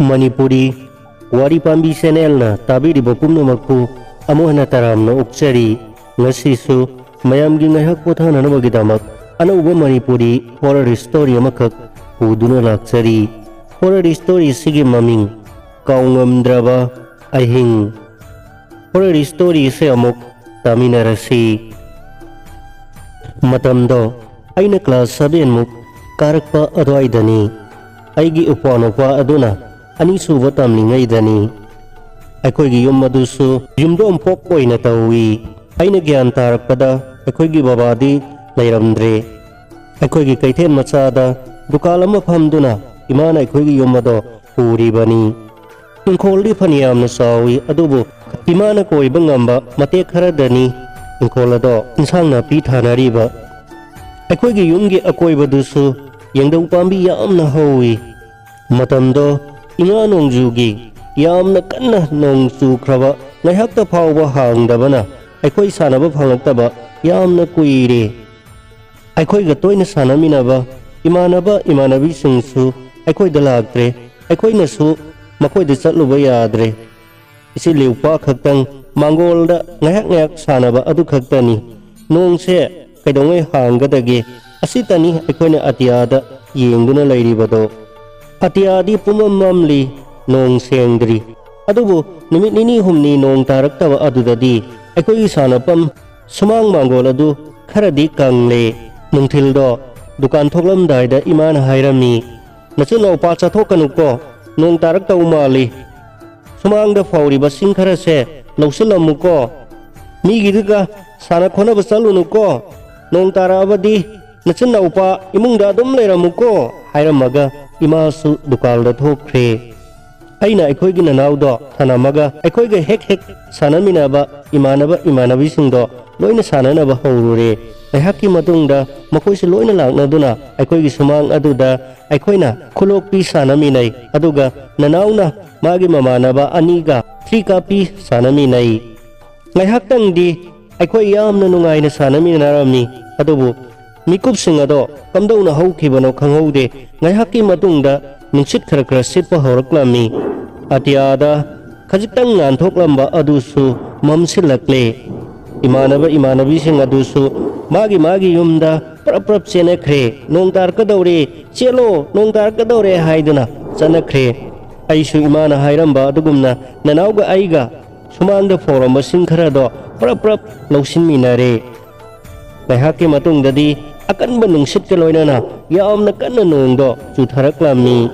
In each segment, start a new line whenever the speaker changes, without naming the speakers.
Manipuri Wari Pambi Channel na tabiriba pumnamakpu amuh hana taramna ukchari ngasisu mayamgi ngaihak pothananabagidamak anauba Manipuri horror story amakak puduna lakchari. Horror story sigi maming kaungamdraba ahing. Horror story se amuk taminarasi. Matamdo aina class 7 muk karakpa adwaidani aigi upanopa aduna ani suba tamlingaidani aikoigi yum madusu yumdom pok oina tawi aina gyan tarakpada aikoigi babadi leiramdre aikoigi kaithen machada dukal ama phamduna imana aikoigi yum mado puribani ingkholdi phaniyamna sawi adubu imana koiba ngamba mate kharadani ingkholado insangna pi thanariba aikoigi yumgi akoibadusu yengdau pambi yamna hawi matamdo inga nongjugi yamna kanna nongchu khraba ngaihakta phawba hangdabana aikoi sanaba phangaktaba yamna kuire aikoi ga toina sanaminaba imanaba imanabi singsu aikoi da lagtre aikoi nasu makoi da chatluba yadre isi liupa khaktang mangolda ngaihak sanaba adu khaktani nongse kaidongai hanggadage asitani aikoina atiyada yengduna lairibado atiyadi pumamamli nong sengdri adubu nimit nini humni nong taraktaba adudadi aikoi sanapam sumang mangol adu kharadi kangle nungthildo dukan thoklamdaida imana hairami nachuno pa chathokkanuko nong taraktau mali sumangda fauriba singkharase lausilamuko migiduga sana khona basalunuko nong tarabadi nachin naupa imungda adum leiramuko hairamaga imasu dukalda thokre aina aikoigi nanaudo thanamaga aikoiga hek sanaminaba imanabi singdo loina sananaba hawrure aihaki matungda makoise loina laknaduna aikoigi sumang aduda aikoina khulokpi sanaminai aduga nanauna magi mamanaba aniga trikapi sanaminai ngaihaktangdi aikoi yamna nungaina sanaminarami adubu mikub singado kamdona hawkhibano khanghaude ngaihaki matungda nungsit khara sitpa horaklami atiyada khajitang nganthoklamaba adusu mamsilakle imanabi sing adusu magi yumda prap chenakre nong tarkadore chelo nong tarkadore haiduna chanakre aisu imana hairamba adugumna nanauga aiga sumangda foramba singkharado prap lausinminare ngaihaki matungdadi akanba nungsit ka loinana yamna kanna nongdo chutharaklami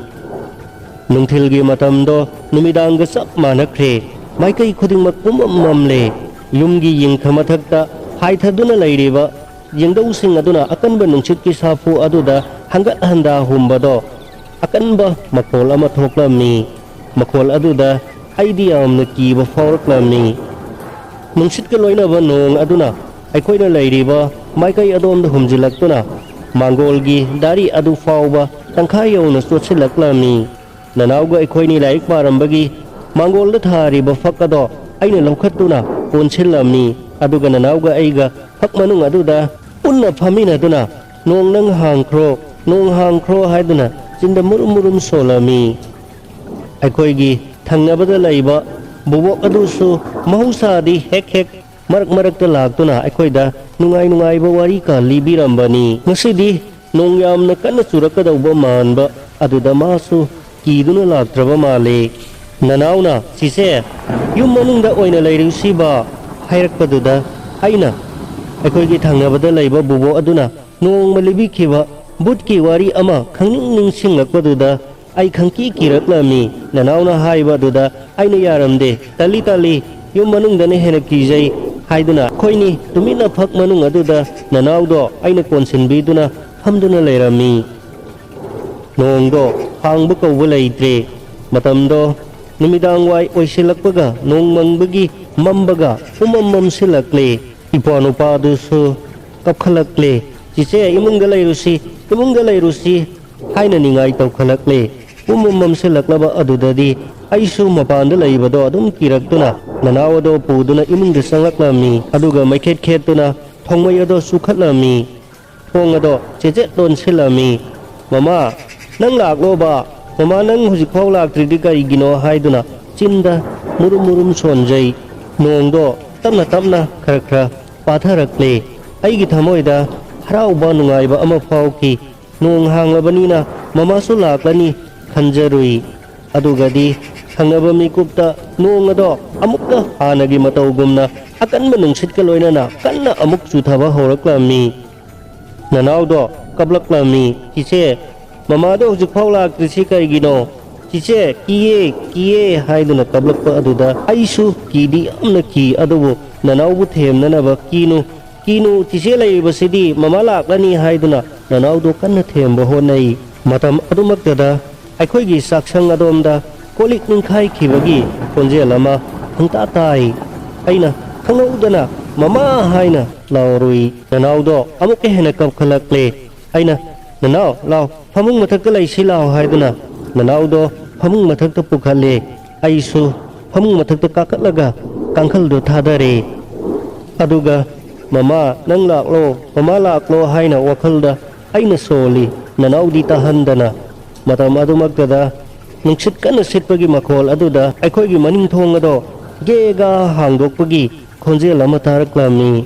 nungthilgi matamdo numidangga sap manakre maikai khudingmak pumamamle yumgi yingthamathakta haithaduna leiriba yengdau sing aduna akanba nungsit ki safu aduda hangat handa humbado akanba makol ama thoklami makol aduda aidi yamna kiba fawraklami nungsit ka loinaba nong aduna aikoina leiriba maikai adomda humjilaktuna mangolgi dari adu fawba tangkhai yawna sotsilaklami nanauga aikoini laik parambagi mangolda thariba fakado aina lawkhattuna ponsillamni aduga nanauga aiga fakmanung aduda punna phaminaduna nong nang hangkhro haiduna jinda murum solami aikoigi thangnabada laiba bubok adusu mahusadi hek marak laktuna aikoida nungai ba wari ka libirambani ngasidi nong yamna kanna churakadauba manba aduda masu kiduna laktraba male nanauna sise yum manungda oina leirusiba hairakpaduda aina aikoigi thangnabada laiba bubo aduna nong malibi khiba butki wari ama khangning singakpaduda ai khangki kiraklami nanauna haiba duda aina yaramde tali yum manungdane hena kijai haiduna khoini tumina phak manung aduda nanaudo aina konsinbiduna hamduna leirami nongdo hangbu kauba leitre matamdo numidang wai oisilakpaga nong mangbagi mambaga umam silakle ipanupa dusu kapkhalakle chiche imungda leirusi haina ningai tawkhalakle umam silaklaba adudadi aisu mapanda leibado adum kiraktuna nanawado puduna imungda sangaklami aduga maikhet khetuna thongmayado sukhatlami thongado cheche ton silami mama nang laklo ba mama nang hujikphau laktridi karigino haiduna chinda murum murum sonjai nongdo tamna tamna khara khara patharakle aigi thamoida harauba nungaiba ama phauki nong hanglabanina mama su laklani khanjarui adugadi khangaba mikupta nong ado amukta hanagi matawgumna akanba nungsitka loinana kanna amuk chuthaba horaklami nanaudo kablaklami kiche mama do hujikphau laktrisi karigino kiche kiye haiduna kablakpa aduda aisu kidi amna ki adubu nanaubu themnanaba kinu kiche laibasidi mama laklani haiduna nanaudo kanna themba honai matam adumaktada aikhoigi saksang adomda kolik ningkhai khibagi konjel ama hangta tai aina khangudana mama haina laurui nanaudo amuke hena kapkhalakle aina nanau law phamung mathakta laisi law haiduna nanaudo phamung mathakta pukhalle aisu phamung mathakta kakatlaga kangkhaldo thadare aduga mama nang laklo haina wakhalda aina soli nanaudi tahandana matam adumaktada nungsit kana sitpagi makhol aduda aikhoigi maning thongado gega hangdokpagi khonjel ama taraklami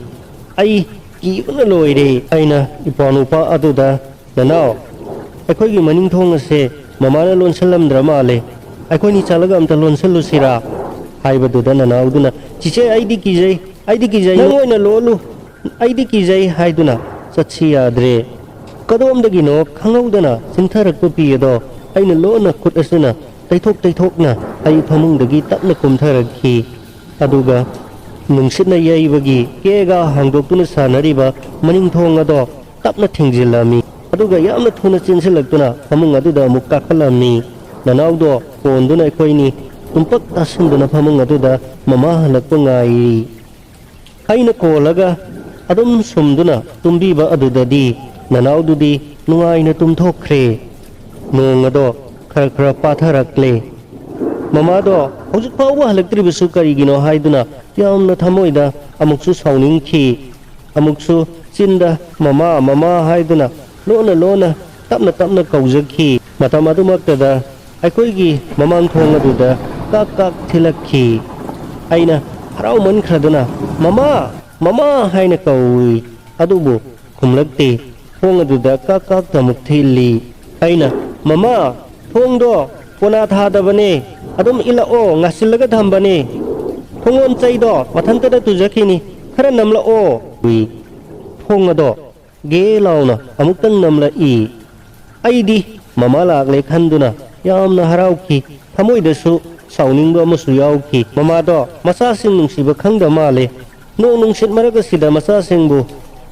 ai kibuna loire aina ipanupa aduda nanau aikhoigi maning thong ase mamana lonsalamdra male aikhoini chalaga amta lonsalusira haibaduda nanauduna chiche aidi kijai nangoina lolu aidi kijai haiduna chatsi yadre kadomdagino khangaudana sintharakpa piyado aina lona khut asuna taithokna ai phamungdagi tapna kumtharakhi aduga nungsitna yaibagi kega hangdoktuna sanariba maning thong ado tapna thingjilami aduga yamna thuna chinsilaktuna phamung aduda amuk kakhalami nanaudo ponduna aikhoini tumpak tasinduna phamung aduda mama halakpa ngai aina kolaga adum sumduna tumbiba adudadi nanaududi nungaina tumthokkhre nong ado khara khara patharakle mama do hojik pawba halaktribisu karigino haiduna yamna thamoida amuksu sauningkhi amuksu chinda mama haiduna lona tapna kaujakhi matam adumaktada aikhoigi mamang thong aduda kak thilakhi aina harau man khraduna mama haina kaui adubu khumlakti thong aduda kak tamuk thili aina mama thong do pona thadabane adum ilao ngasilaga thambane thongon chaido mathantada tujakhini khara namlao wi thong ado ge launa amuktang namla i aidi mama lakle khanduna yamna harauki thamoidasu sauningba amasu yauki mama do masasing nungsiba khangda male nungsit maragasida masasingbu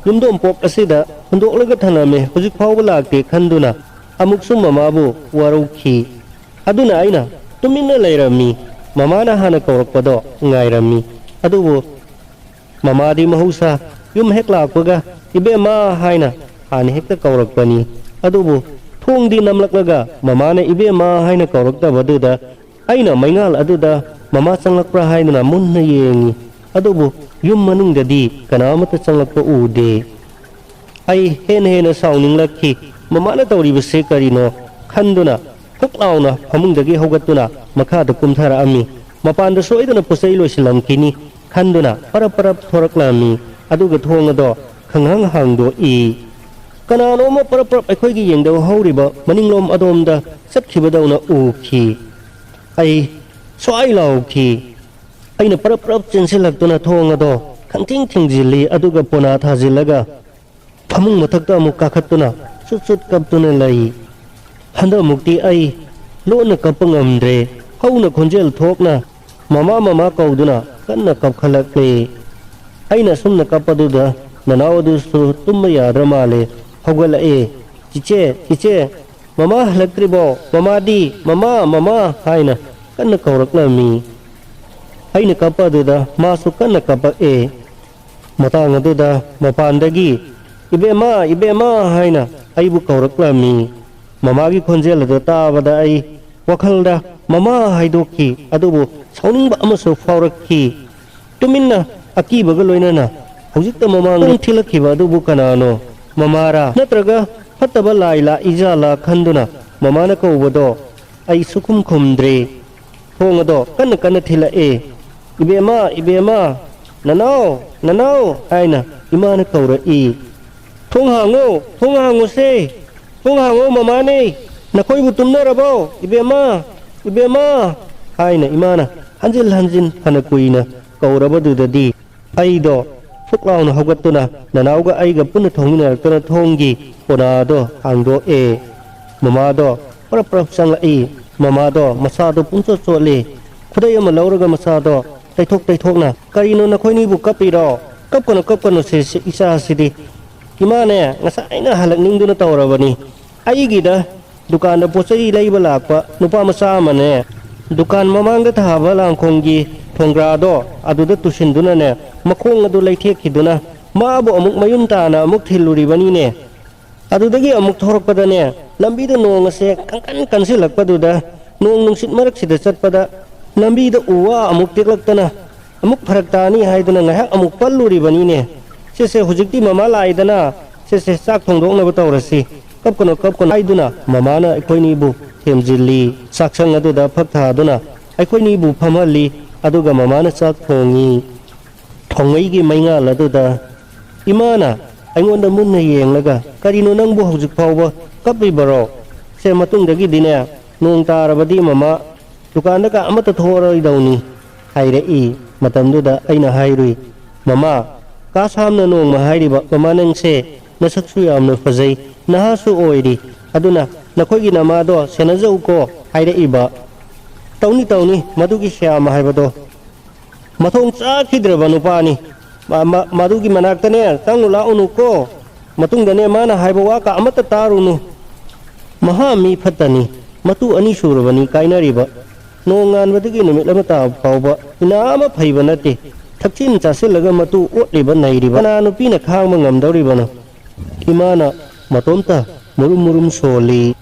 yumdom pok asida hundoklaga thaname hujik phawba lakte khanduna amuksu mamabu warauki aduna aina tuminna lairami mamana hana kaurakpado ngairami adubu mamadi mahusa yum hek lakpaga ibema haina hani hekta kaurakpani adubu thongdi namlaklaga mamana ibema haina kauraktabaduda aina maingal aduda mama changlakpra hainuna munna yengi adubu yum manungdadi kanamata changlakpa ude ai hena sauninglakhi mamana tawribase karino khanduna huklauna phamungdagi hogatuna makhada kumthara ami mapanda soiduna posai loisilamkini khanduna parap thoraklami aduga thongado khanghang hangdo i kanano ma parap aikhoigi yengdaw hauriba maninglom adomda satkibadawna ukhi ai swai lauki aina parap chensilaktuna thongado khangting thingjili aduga pona thajilaga phamung mathakta amuk kakhatuna sut kaptuna lai handa mukti ai lona kapangamdre hauna khonjel thokna mama kauduna kanna kapkhalakle aina sumna kapaduda nanawdu su tumma yadramale hogala e chiche mama halakribo mama haina kanna kauraknami aina kapaduda masu kanna kapa e matang aduda mapandagi ibema haina aibu kauraknami mamagi khonjel ado tabada ai wakhalda mama haidokhi adubu sauningba amaso faurakhi tuminna akibaga loinana hojikta mamang thilakhiba adubu kanano mamara natraga fataba laila ijala khanduna mamana kaubado ꯑꯩ ꯁꯨꯈꯨꯝ ꯈꯨꯝꯗ꯭ꯔꯦ ꯊꯣꯡ ꯑꯗꯣ ꯀꯟꯅ ꯀꯟꯅ ꯊꯤꯜꯂꯛꯑꯦ ꯏꯕꯦꯝꯃ ꯏꯕꯦꯝꯃ ꯅꯅꯥꯎ ꯅꯅꯥꯎ ꯍꯥꯏꯅ ꯏꯃꯥꯅ ꯀꯧꯔꯛꯏ ꯊꯣꯡ ꯍꯥꯡꯉꯨꯁꯦ ꯊꯣꯡ ꯍꯥꯡꯉꯣ ꯃꯃꯥꯅꯦ ꯅꯈꯣꯏꯕꯨ ꯇꯨꯝꯅꯔꯕꯣ ꯏꯕꯦꯝꯃ ꯏꯕꯦꯝꯃ ꯍꯥꯏꯅ ꯏꯃꯥꯅ ꯍꯟꯖꯤꯟ ꯍꯟꯖꯤನ್ ꯐꯅ ꯀꯨꯏꯅ ꯀꯧꯔꯕꯗꯨꯗꯗꯤ ꯑꯩꯗꯣ ꯐꯨꯛ ꯂꯥꯎꯅ ꯍꯧꯒꯠꯇꯨꯅ ꯅꯅꯥꯎꯒ ꯑꯩꯒ ꯄꯨꯟꯅ ꯊꯣꯡꯃꯤꯟꯅꯔꯛꯇꯨꯅ ꯊꯣꯡꯒꯤ ꯀꯣꯅꯥꯗꯣ ꯍꯥꯡꯗꯣꯛꯑꯦ ꯃꯃꯥꯗꯣ ꯄꯔꯞ ꯄꯔꯞ ꯆꯪꯂꯛꯏ ꯃꯃꯥꯗꯣ ꯃꯁꯥꯗꯣ ꯄꯨꯡꯆꯣꯠ ꯆꯣꯠꯂꯤ ꯈꯨꯗꯩ ꯑꯃ ꯂꯧꯔꯒ ꯃꯁꯥꯗꯣ ꯇꯩꯊꯣꯛꯅ ꯀꯔꯤꯅꯣ ꯅꯈꯣꯏꯅꯤꯕꯨ ꯀꯞꯄꯤꯔꯣ ꯀꯞꯀꯅꯨ ꯁꯤ ꯏꯆꯥꯁꯤꯗꯤ ꯏꯃꯥꯅꯦ ꯉꯁꯥꯏꯅ ꯍꯜꯂꯛꯅꯤꯡꯗꯨꯅ ꯇꯧꯔꯕꯅꯤ ꯑꯩꯒꯤꯗ ꯗꯨꯀꯥꯟꯗ ꯄꯣꯠꯆꯩ ꯂꯩꯕ ꯂꯥꯛꯄ ꯅꯨꯄꯥ ꯃꯆꯥ ꯑꯃꯅꯦ ꯗꯨꯀꯥꯟ ꯃꯃꯥꯡꯗ ꯊꯥꯕ ꯂꯥꯡꯈꯣꯡꯒꯤ ꯊꯣꯡꯒ꯭ꯔꯥꯗꯣ ꯑꯗꯨꯗ ꯇꯨꯁꯤꯟꯗꯨꯅꯅꯦ ꯃꯈꯣꯡ ꯑꯗꯨ ꯂꯩꯊꯦꯛꯈꯤꯗꯨꯅ ꯃꯥꯕꯨ ꯑꯃꯨꯛ ꯃꯌꯨꯝ ꯇꯥꯅ ꯑꯃꯨꯛ ꯊꯤꯜꯂꯨꯔꯤꯕꯅꯤꯅꯦ ꯑꯗꯨꯗꯒꯤ ꯑꯃꯨꯛ ꯊꯣꯔꯛꯄꯗꯅꯦ ꯂꯝꯕꯤꯗ ꯅꯣꯡ ꯑꯁꯦ ꯀꯟꯁꯤꯜꯂꯛꯄꯗꯨꯗ ꯅꯣꯡ ꯅꯨꯡꯁꯤꯠ ꯃꯔꯛꯁꯤꯗ ꯆꯠꯄꯗ ꯂꯝꯕꯤꯗ ꯎ ꯋꯥ ꯑꯃꯨꯛ ꯇꯦꯛꯂꯛꯇꯅ ꯑꯃꯨꯛ ꯐꯔꯛ ꯇꯥꯅꯤ ꯍꯥꯏꯗꯨꯅ ꯉꯥꯏꯍꯥꯛ ꯑꯃꯨꯛ ꯄꯜꯂꯨꯔꯤꯕꯅꯤꯅꯦ ꯁꯤꯁꯦ ꯍꯧꯖꯤꯛꯇꯤ ꯃꯃꯥ ꯂꯥꯛꯏꯗꯅ ꯁꯤꯁꯦ ꯆꯥꯛ ꯊꯣꯡꯗꯣꯛꯅꯕ ꯇꯧꯔꯁꯤ ꯀꯞꯀꯅꯨ ꯍꯥꯏꯗꯨꯅ ꯃꯃꯥꯅ ꯑꯩꯈꯣꯏꯅꯤꯕꯨ ꯊꯦꯝꯖꯤꯜꯂꯤ ꯆꯥꯛꯁꯪ ꯑꯗꯨꯗ ꯐꯛ ꯊꯥꯗꯨꯅ ꯑꯩꯈꯣꯏꯅꯤꯕꯨ ꯐꯝꯍꯜꯂꯤ ꯑꯗꯨꯒ ꯃꯃꯥꯅ ꯆꯥꯛ ꯊꯣꯡꯉꯤ ꯊꯣꯡꯉꯩꯒꯤ ꯃꯩꯉꯥꯜ ꯑꯗꯨꯗ ꯏꯃꯥꯅ ꯑꯩꯉꯣꯟꯗ ꯃꯨꯟꯅ ꯌꯦꯡꯂꯒ ꯀꯔꯤꯅꯣ ꯅꯪꯕꯨ ꯍꯧꯖꯤꯛ ꯐꯥꯎꯕ ꯀꯞꯂꯤꯕꯔꯣ ꯁꯦ ꯃꯇꯨꯡꯗꯒꯤꯗꯤꯅꯦ ꯅꯣꯡ ꯇꯥꯔꯕꯗꯤ ꯃꯃꯥ ꯗꯨꯀꯥꯟꯗꯒ ꯑꯃꯠꯇ ꯊꯣꯛꯑꯔꯣꯏꯗꯧꯅꯤ ꯍꯥꯏꯔꯛꯏ ꯃꯇꯝꯗꯨꯗ ꯑꯩꯅ ꯍꯥꯏꯔꯨꯏ ꯃꯃꯥ ꯀꯥ ꯁꯥꯝꯅ ꯅꯣꯡꯃ ꯍꯥꯏꯔꯤꯕ ꯃꯃꯥ ꯅꯪꯁꯦ ꯅꯁꯛꯁꯨ ꯌꯥꯝꯅ ꯐꯖꯩ ꯅꯍꯥꯁꯨ ꯑꯣꯏꯔꯤ ꯑꯗꯨꯅ ꯅꯈꯣꯏꯒꯤ ꯅꯃꯥꯗꯣ ꯁꯦꯟꯅꯖꯧꯀꯣ ꯍꯥꯏꯔꯛꯏꯕ ꯇꯧꯅꯤ ꯃꯗꯨꯒꯤ ꯁ꯭ꯌꯥꯝ ꯍꯥꯏꯕꯗꯣ ꯃꯊꯣꯡ ꯆꯥꯈꯤꯗ꯭ꯔꯕ ꯅꯨꯄꯥꯅꯤ ꯃꯗꯨꯒꯤ ꯃꯅꯥꯛꯇꯅꯦ ꯆꯪꯉꯨ ꯂꯥꯛꯎꯅꯨꯀꯣ ꯃꯇꯨꯡꯗꯅꯦ ꯃꯥꯅ ꯍꯥꯏꯕ ꯋꯥꯀ ꯑꯃꯠꯇ ꯇꯥꯔꯨꯅꯨ ꯃꯍꯥ ꯃꯤ ꯐꯠꯇꯅꯤ ꯃꯇꯨ ꯑꯅꯤ ꯁꯨꯔꯕꯅꯤ ꯀꯥꯏꯅꯔꯤꯕ ꯅꯣꯡ ꯉꯥꯟꯕꯗꯒꯤ ꯅꯨꯃꯤꯠ ꯑꯃ ꯇꯥꯕ ꯐꯥꯎꯕ ꯏꯅꯥ ꯑꯃ ꯐꯩꯕ ꯅꯠꯇꯦ ꯊꯛꯆꯤꯟ ꯆꯥꯁꯤꯜꯂꯒ ꯃꯇꯨ ꯑꯣꯠꯂꯤꯕ ꯅꯩꯔꯤꯕ ꯀꯅꯥ ꯅꯨꯄꯤꯅ ꯈꯥꯡꯕ ꯉꯝꯗꯧꯔꯤꯕꯅꯣ ꯏꯃꯥꯅ ꯃꯇꯣꯝꯇ ꯃꯨꯔꯨꯝ ꯁꯣꯜꯂꯤ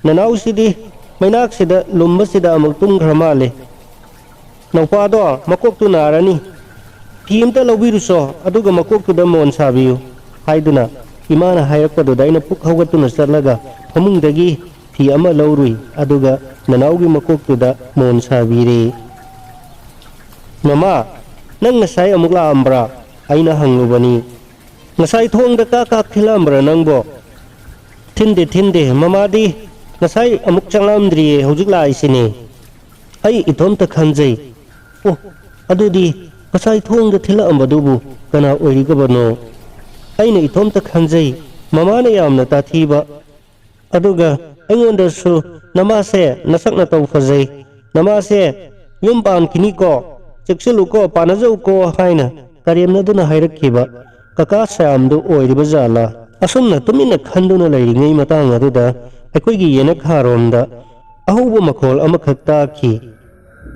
ꯅꯅꯥꯎꯁꯤꯗꯤ ꯃꯩꯅꯥꯛꯁꯤꯗ ꯂꯨꯝꯕꯁꯤꯗ ꯑꯃꯨꯛ ꯇꯨꯝꯈ꯭ꯔ ꯃꯥꯜꯂꯦ ꯅꯧꯄꯥꯗꯣ ꯃꯀꯣꯛꯇꯨ ꯅꯥꯔꯅꯤ ꯐꯤ ꯑꯃꯇ ꯂꯧꯕꯤꯔꯨꯆꯣ ꯑꯗꯨꯒ ꯃꯀꯣꯛꯇꯨꯗ ꯃꯣꯟ ꯁꯥꯕꯤꯌꯨ ꯍꯥꯏꯗꯨꯅ ꯏꯃꯥꯅ ꯍꯥꯏꯔꯛꯄꯗꯨꯗ ꯑꯩꯅ ꯄꯨꯛ ꯍꯧꯒꯠꯇꯨꯅ ꯆꯠꯂꯒ ꯐꯃꯨꯡꯗꯒꯤ ꯐꯤ ꯑꯃ ꯂꯧꯔꯨꯏ ꯑꯗꯨꯒ ꯅꯅꯥꯎꯒꯤ ꯃꯀꯣꯛꯇꯨꯗ ꯃꯣꯟ ꯁꯥꯕꯤꯔꯦ ꯃꯃꯥ ꯅꯪ ꯉꯁꯥꯏ ꯑꯃꯨꯛ ꯂꯥꯛꯑꯝꯕ꯭ꯔꯥ ꯑꯩꯅ ꯍꯪꯂꯨꯕꯅꯤ ꯉꯁꯥꯏ ꯊꯣꯡꯗ ꯀꯥꯛ ꯊꯤꯜꯂꯛꯑꯝꯕ꯭ꯔꯥ ꯅꯪꯕꯣ ꯊꯤꯟꯗꯦ ꯃꯃꯥꯗꯤ ꯉꯁꯥꯏ ꯑꯃꯨꯛ ꯆꯪꯂꯛꯑꯝꯗ꯭ꯔꯤꯌꯦ ꯍꯧꯖꯤꯛ ꯂꯥꯛꯏꯁꯤꯅꯦ ꯑꯩ ꯏꯇꯣꯝꯇ ꯈꯟꯖꯩ ꯑꯣ ꯑꯗꯨꯗꯤ ꯉꯁꯥꯏ ꯊꯣꯡꯗ ꯊꯤꯜꯂꯛꯑꯝꯕꯗꯨꯕꯨ ꯀꯅꯥ ꯑꯣꯏꯔꯤꯒꯕꯅꯣ ꯑꯩꯅ ꯏꯇꯣꯝꯇ ꯈꯟꯖꯩ ꯃꯃꯥꯅ ꯌꯥꯝꯅ ꯇꯥꯊꯤꯕ ꯑꯗꯨꯒ ꯑꯩꯉꯣꯟꯗꯁꯨ ꯅꯃꯥꯁꯦ ꯅꯁꯛ ꯅꯇꯧ ꯐꯖꯩ ꯅꯃꯥꯁꯦ ꯌꯨꯝ ꯄꯥꯟꯈꯤꯅꯤꯀꯣ ꯆꯦꯛꯁꯤꯜꯂꯨꯀꯣ ꯄꯥꯅꯖꯧꯀꯣ ꯍꯥꯏꯅ ꯀꯔꯦꯝꯅꯗꯨꯅ ꯍꯥꯏꯔꯛꯈꯤꯕ ꯀꯀꯥ ꯁ꯭ꯌꯥꯝꯗꯨ ꯑꯣꯏꯔꯤꯕ ꯖꯥꯠꯂꯥ ꯑꯁꯨꯝꯅ ꯇꯨꯃꯤꯟꯅ ꯈꯟꯗꯨꯅ ꯂꯩꯔꯤꯉꯩ ꯃꯇꯥꯡ ꯑꯗꯨꯗ ꯑꯩꯈꯣꯏꯒꯤ ꯌꯦꯅꯈꯥꯔꯣꯝꯗ ꯑꯍꯧꯕ ꯃꯈꯣꯜ ꯑꯃꯈꯛ ꯇꯥꯈꯤ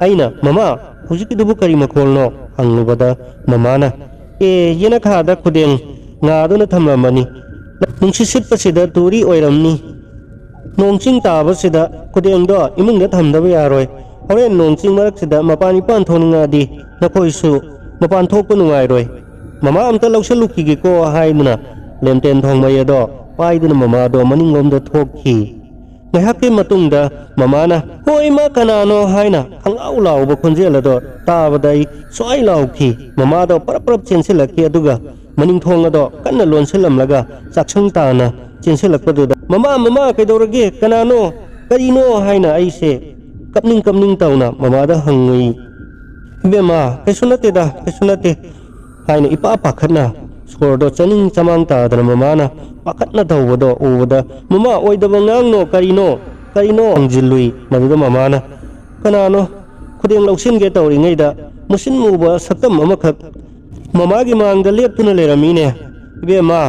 ꯑꯩꯅ ꯃꯃꯥ ꯍꯧꯖꯤꯛꯀꯤꯗꯨꯕꯨ ꯀꯔꯤ ꯃꯈꯣꯜꯅꯣ ꯍꯪꯂꯨꯕꯗ ꯃꯃꯥꯅ ꯌꯦꯅꯈꯥꯗ ꯈꯨꯗꯦꯡ ꯉꯥꯗꯨꯅ ꯊꯝꯂꯝꯕꯅꯤ ꯅꯨꯡꯁꯤꯠ ꯁꯤꯠꯄꯁꯤꯗ ꯇꯨꯔꯤ ꯑꯣꯏꯔꯝꯅꯤ ꯅꯣꯡ ꯆꯤꯡ ꯇꯥꯕꯁꯤꯗ ꯈꯨꯗꯦꯡꯗꯣ ꯏꯃꯨꯡꯗ ꯊꯝꯗꯕ ꯌꯥꯔꯣꯏ ꯍꯣꯔꯦꯟ ꯅꯣꯡ ꯆꯤꯡ ꯃꯔꯛꯁꯤꯗ ꯃꯄꯥꯟ ꯏꯄꯥꯟ ꯊꯣꯛꯅꯤꯡꯉꯛꯑꯗꯤ ꯅꯈꯣꯏꯁꯨ ꯃꯄꯥꯟ ꯊꯣꯛꯄ ꯅꯨꯡꯉꯥꯏꯔꯣꯏ ꯃꯃꯥ ꯑꯝꯇ ꯂꯧꯁꯜꯂꯨꯈꯤꯒꯦꯀꯣ ꯍꯥꯏꯗꯨꯅ ꯂꯦꯝꯇꯦꯟ ꯊꯣꯡꯃꯩ ꯑꯗꯣ ꯄꯥꯏꯗꯨꯅ ꯃꯃꯥꯗꯣ ꯃꯅꯤꯡꯂꯣꯝꯗ ꯊꯣꯛꯈꯤ ꯉꯥꯏꯍꯥꯛꯀꯤ ꯃꯇꯨꯡꯗ ꯃꯃꯥꯅ ꯍꯣꯏ ꯏꯃꯥ ꯀꯅꯥꯅꯣ ꯍꯥꯏꯅ ꯈꯪꯂꯥꯎ ꯂꯥꯎꯕ ꯈꯣꯟꯖꯦꯜ ꯑꯗꯣ ꯇꯥꯕꯗ ꯑꯩ ꯁ꯭ꯋꯥꯏ ꯂꯥꯎꯈꯤ ꯃꯃꯥꯗꯣ ꯄꯔꯞ ꯆꯦꯟꯁꯤꯜꯂꯛꯈꯤ ꯑꯗꯨꯒ ꯃꯅꯤꯡ ꯊꯣꯡ ꯑꯗꯣ ꯀꯟꯅ ꯂꯣꯟꯁꯤꯜꯂꯝꯂꯒ ꯆꯥꯛꯁꯪ ꯇꯥꯅ ꯆꯦꯟꯁꯤꯜꯂꯛꯄꯗꯨꯗ ꯃꯃꯥ ꯀꯩꯗꯧꯔꯒꯦ ꯀꯅꯥꯅꯣ ꯀꯔꯤꯅꯣ ꯍꯥꯏꯅ ꯑꯩꯁꯦ ꯀꯞꯅꯤꯡ ꯇꯧꯅ ꯃꯃꯥꯗ ꯍꯪꯉꯨꯏ ꯏꯕꯦꯝꯃ ꯀꯩꯁꯨ ꯅꯠꯇꯦ ꯍꯥꯏꯅ ꯏꯄꯥ ꯄꯥꯈꯠꯅ ꯁꯣꯔꯗꯣ ꯆꯅꯤꯡ ꯆꯃꯥꯡ ꯇꯥꯗꯅ ꯃꯃꯥꯅ ꯄꯥꯈꯠꯅ ꯇꯧꯕꯗꯣ ꯎꯕꯗ ꯃꯃꯥ ꯑꯣꯏꯗꯕ ꯉꯥꯡꯅꯣ ꯀꯔꯤꯅꯣ ꯍꯪꯖꯤꯜꯂꯨꯏ ꯃꯗꯨꯗ ꯃꯃꯥꯅ ꯀꯅꯥꯅꯣ ꯈꯨꯗꯦꯡ ꯂꯧꯁꯤꯟꯒꯦ ꯇꯧꯔꯤꯉꯩꯗ ꯃꯨꯁꯤꯟ ꯃꯨꯕ ꯁꯛꯇꯝ ꯑꯃꯈꯛ ꯃꯃꯥꯒꯤ ꯃꯥꯡꯗ ꯂꯦꯞꯇꯨꯅ ꯂꯩꯔꯝꯃꯤꯅꯦ ꯏꯕꯦꯝꯃ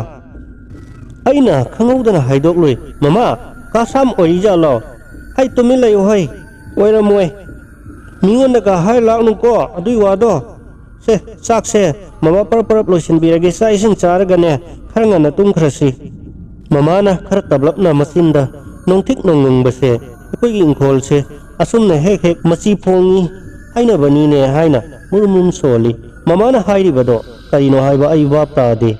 ꯑꯩꯅ ꯈꯪꯍꯧꯗꯅ ꯍꯥꯏꯗꯣꯛꯂꯨꯏ ꯃꯃꯥ ꯀꯥꯁꯥꯝ ꯑꯣꯏꯔꯤꯖꯥꯠꯂꯣ ꯍꯩ ꯇꯨꯃꯤꯟ ꯂꯩꯌꯨ ꯍꯩ ꯑꯣꯏꯔꯝꯃꯣꯏ ꯃꯤꯉꯣꯟꯗꯒ ꯍꯥꯏ ꯂꯥꯛꯅꯨꯀꯣ ꯑꯗꯨꯏ ꯋꯥꯗꯣ ꯁꯦ ꯆꯥꯛꯁꯦ ꯃꯃꯥ ꯄꯔꯞ ꯂꯣꯏꯁꯤꯟꯕꯤꯔꯒꯦ ꯆꯥꯛ ꯏꯁꯤꯡ ꯆꯥꯔꯒꯅꯦ ꯈꯔ ꯉꯟꯅ ꯇꯨꯝꯈ꯭ꯔꯁꯤ ꯃꯃꯥꯅ ꯈꯔ ꯇꯞꯂꯞꯅ ꯃꯆꯤꯟꯗ ꯅꯣꯡꯊꯤꯛ ꯅꯣꯡꯅꯤꯡꯕꯁꯦ ꯑꯩꯈꯣꯏꯒꯤ ꯏꯪꯈꯣꯜꯁꯦ ꯑꯁꯨꯝꯅ ꯍꯦꯛ ꯃꯆꯤ ꯐꯣꯡꯉꯤ ꯍꯥꯏꯅꯕꯅꯤꯅꯦ ꯍꯥꯏꯅ ꯃꯨꯔꯨꯝ ꯁꯣꯜꯂꯤ ꯃꯃꯥꯅ ꯍꯥꯏꯔꯤꯕꯗꯣ ꯀꯔꯤꯅꯣ ꯍꯥꯏꯕ ꯑꯩ ꯚꯥꯞ ꯇꯥꯗꯦ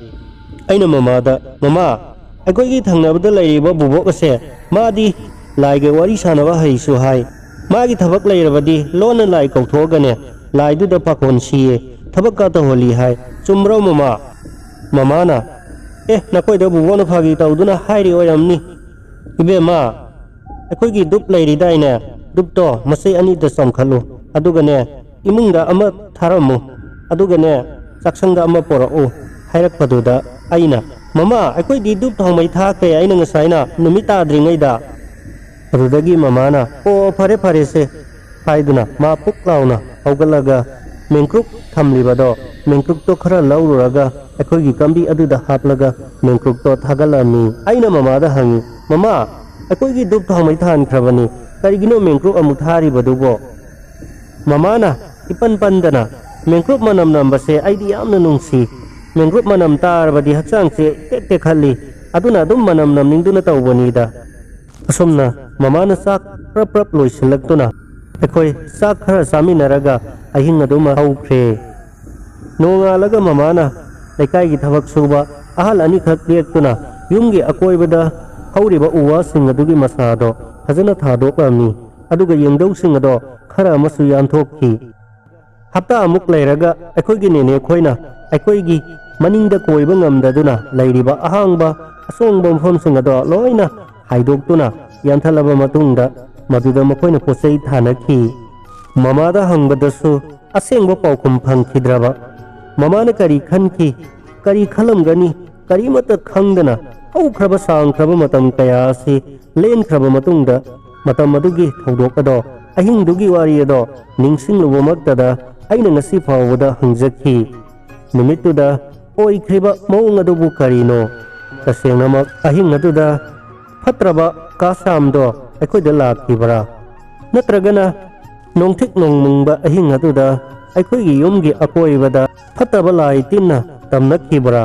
ꯑꯩꯅ ꯃꯃꯥꯗ ꯃꯃꯥ ꯑꯩꯈꯣꯏꯒꯤ ꯊꯪꯅꯕꯗ ꯂꯩꯔꯤꯕ ꯕꯨꯕꯣꯛ ꯑꯁꯦ ꯃꯥꯗꯤ लाइगे वारी सानवा हैसु हाय मागी थबक लेरबदी लोन लाई कौथोगने लाइदुदा पाखोन सिए थबक का तहोली हाय चुमरो ममा ममाना नकोइद बुबोन फागी तौदुना हाइरि ओयमनी इबेमा अखोइगी दुप लेरिदाइने दुपतो मसे अनिद समखलु अदुगने इमुंगदा अमा थारमु अदुगने चाक्संगदा अमा पोरओ हाइरकपदुदा आइना ममा अखोइदी दुप थौमै थाखे आइना ngसाइना नुमि ताद्रिङैदा अदुदगी ममाना ओ फरे फरे से हाइदुना मा पुक्लाउना हौगलगा मेंक्रुक थमलिबदो मेंक्रुक तो खरा लौरुरगा अखोइगी कंबी अदुदा हापलगा मेंक्रुक तो थागलमी आइना ममादा हंगी ममा अखोइगी दुप थौमै थानख्रबनी करिगिनो मेंक्रुक अमु थारिबदुबो ममाना इपन पंदना मेंक्रुक मनम नंबसे आइदी यामना नुंसी मेंक्रुक मनम तारबदी हक्सांग से टेक टेक खल्ली अदुना दुम मनम नमनिंगदुना तौबनीदा असुमना ममाना साक प्रप प्रप लोइसिलक्तुना अखोइ साक खरा सामिनरगा अहिंग अदुमा हौख्रे नोंगालगा ममाना लेकाइगी थबक सुबा अहल अनिखक लेक्तुना युमगी अकोइबदा हौरिबा उवासिंग अदुगी मसादो फजना थादोकमी अदुगा यंगदौसिंग अदो खरा अमसु यानथोक्खि हप्ता अमुक लेरगा अखोइगी नेने खोइना अखोइगी मनिंगदा कोइबा ngamdaduna लेरिबा अहांगबा असोंगबा मफमसिंग अदो लोइना हाइदोक्तुना यानथलबा मतुंगदा मदुदा मखोइना पोसै थानखि ममादा हंगबदसु असेंगबा पाउखुम फंखिद्रबा ममाना करी खनखि करी खलमगनी करीमत खंगदना हौख्रबा सांख्रबा मतम कयासी लेनख्रबा मतुंगदा मतम अदुगी थौदोकदो अहिंगदुगी वारी अदो निंगसिंगलुबमक्तदा अइना ngasi फावबदा हंगजखि नुमितुदा ओइख्रिबा मौंग अदुबु करिनो तसेंगनमक अहिंग अदुदा फत्रबा कासामदो अखोइदा लाखिबरा नत्रगना नोंथिक नोंमुंगबा अहिंग अदुदा अखोइगी युमगी अकोइबदा फतबा लाई तिन्ना तमनखिबरा